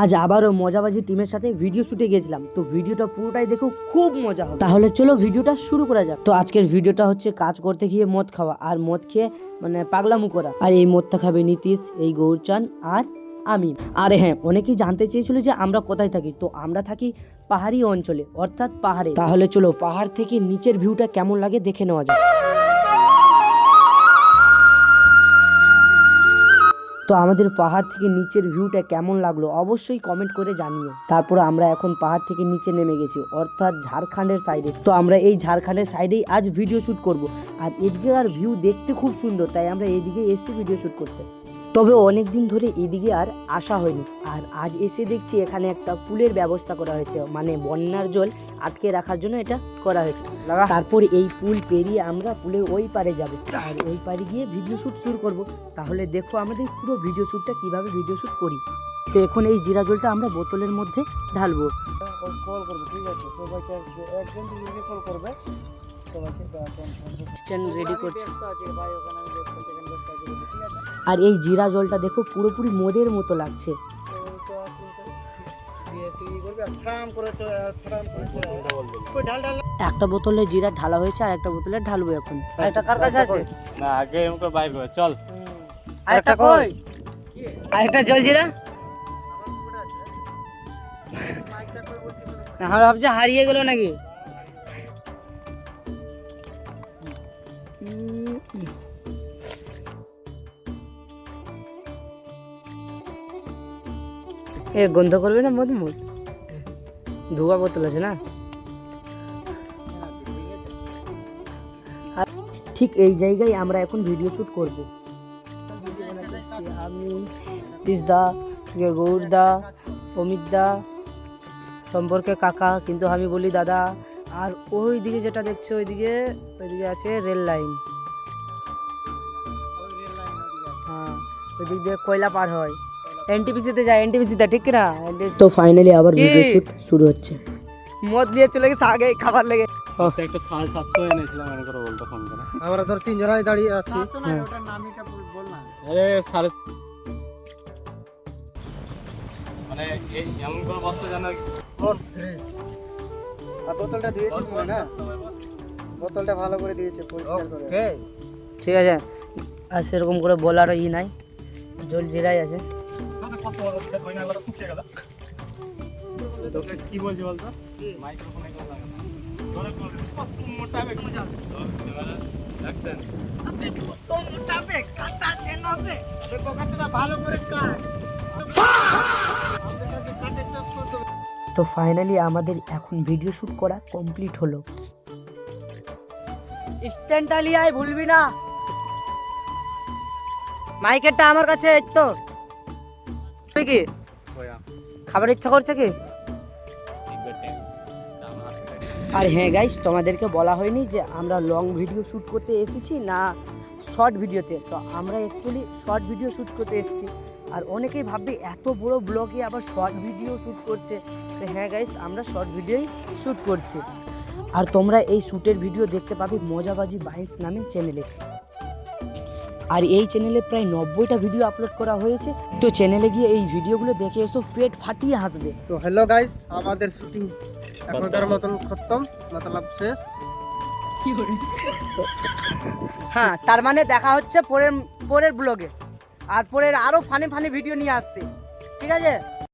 আজ আবারও মজাবাজি টিমের সাথে ভিডিও শুটে গেছিলাম, তো ভিডিওটা পুরোটাই দেখো, খুব মজা হবে। তাহলে চলো ভিডিওটা শুরু করা যাক। তো আজকের ভিডিওটা হচ্ছে কাজ করতে গিয়ে মদ খাওয়া আর মদ খেয়ে পাগলামু করা। আর এই মদটা খাবে নীতিশ, এই গৌরচান আর আমি। আরে হ্যাঁ, অনেকেই জানতে চেয়েছিল যে আমরা কোথায় থাকি। তো আমরা থাকি পাহাড়ি অঞ্চলে, অর্থাৎ পাহাড়ে। তাহলে চলো পাহাড় থেকে নিচের ভিউটা কেমন লাগে দেখে নেওয়া যাক। তো আমাদের পাহাড় থেকে নিচের ভিউটা কেমন লাগলো অবশ্যই কমেন্ট করে জানিও। তারপর আমরা এখন পাহাড় থেকে নিচে নেমে গেছি, অর্থাৎ ঝাড়খণ্ডের সাইডে। তো আমরা এই ঝাড়খণ্ডের সাইডেই আজ ভিডিও শ্যুট করব। আর এদিকে আর ভিউ দেখতে খুব সুন্দর, তাই আমরা এদিকে এসেছি ভিডিও শ্যুট করতে। তবে অনেক দিন ধরে এদিকে আর আসা হয়নি। আর আজ এসে দেখছি এখানে একটা পুলের ব্যবস্থা করা হয়েছে, মানে বন্যার জল আটকে রাখার জন্য এটা করা হয়েছে। তারপর এই পুল পেরিয়ে আমরা পুলের ওই পারে যাব, আর ওই পারে গিয়ে ভিডিও শ্যুট শুরু করব। তাহলে দেখো আমাদের পুরো ভিডিও শ্যুটটা কিভাবে ভিডিও শ্যুট করি। তো এখন এই জিরা জলটা আমরা বোতলের মধ্যে ঢালবো। কল করবে, ঠিক আছে? সবাইকে একজন দিদিকে কল করবে, সবাইকে স্ট্যান্ড রেডি করছে। ভাই ওখানে আমি ঠিক আছে? আর এই জিরা জলটা দেখো পুরোপুরি মদের মতো লাগছে। একটা বোতলে জিরা ঢালা হয়েছে আর একটা বোতলে ঢালবো এখন। একটা কার কাছে আছে? না, আগে আমাকে বাইর করে চল। আরেকটা কই? আরেকটা জল জিরা? আমরা ভাবছি হারিয়ে গেল নাকি। এ গন্ধ করবে না মদ মদ? ধোয়া বোতল আছে না? ঠিক এই জায়গায় আমরা এখন ভিডিও শুট করব। আমি তিসদা, গৌরদা, অমিতদা, সম্পর্কে কাকা, কিন্তু আমি বলি দাদা। আর ওই দিকে যেটা দেখছো ওইদিকে আছে রেল লাইন। হ্যাঁ, ওই দিক দিয়ে কয়লা পার হয়, এনটিপিসিতে যায়। এনটিপিসিতে ঠিক না? তো ফাইনালি আবার ভিডিও শুট শুরু হচ্ছে। মদ নিয়ে চলে গেছে আগে খাবার লেগে। একটা 750 এনেছিলাম মনে করে, বলতো ফোন করে। আমরা ধর তিনজনই দাঁড়িয়ে আছি। ওটার নামটা বল না। আরে সাড়ে মানে এই যেমন করে বসতে জানা কোন ফ্রেশ। আর বোতলটা দিয়েছিস মনে না? বোতলটা ভালো করে দিয়েছে, পরিষ্কার করে। ওকে, ঠিক আছে। আর সেরকম করে বলার ই নাই, জল জিরাই আছে। কি বলছি বলতো? মাইক্রোফোনে তো ফাইনালি আমাদের এখন ভিডিও শুট করা কমপ্লিট হলো। স্ট্যান্ডটা নিয়ে আয়, ভুলবি না। মাইকেরটা আমার কাছে। তো তুই কি খাবার ইচ্ছা করছে কি? আর হ্যাঁ গাইস, তোমাদেরকে বলা হয়নি যে আমরা লং ভিডিও শ্যুট করতে এসেছি না শর্ট ভিডিওতে। তো আমরা অ্যাকচুয়ালি শর্ট ভিডিও শ্যুট করতে এসেছি। আর অনেকেই ভাববে এত বড় ব্লগে আবার শর্ট ভিডিও শ্যুট করছে। তো হ্যাঁ গাইস, আমরা শর্ট ভিডিওই শ্যুট করছি। আর তোমরা এই শ্যুটের ভিডিও দেখতে পাবে মজাবাজি বাইকস নামে চ্যানেলে। আর এই চ্যানেলে প্রায় 90টা ভিডিও আপলোড করা হয়েছে। তো চ্যানেলে গিয়ে এই ভিডিওগুলো দেখে এসো, পেট ফাটিয়ে হাসবে। তো হ্যালো গাইস, আমাদের শুটিং এখনকার মতন খতম, মতলব শেষ। হ্যাঁ, তার মানে দেখা হচ্ছে পরের ব্লগে। আর পরের আরো ফানি ভিডিও নিয়ে আসছে, ঠিক আছে?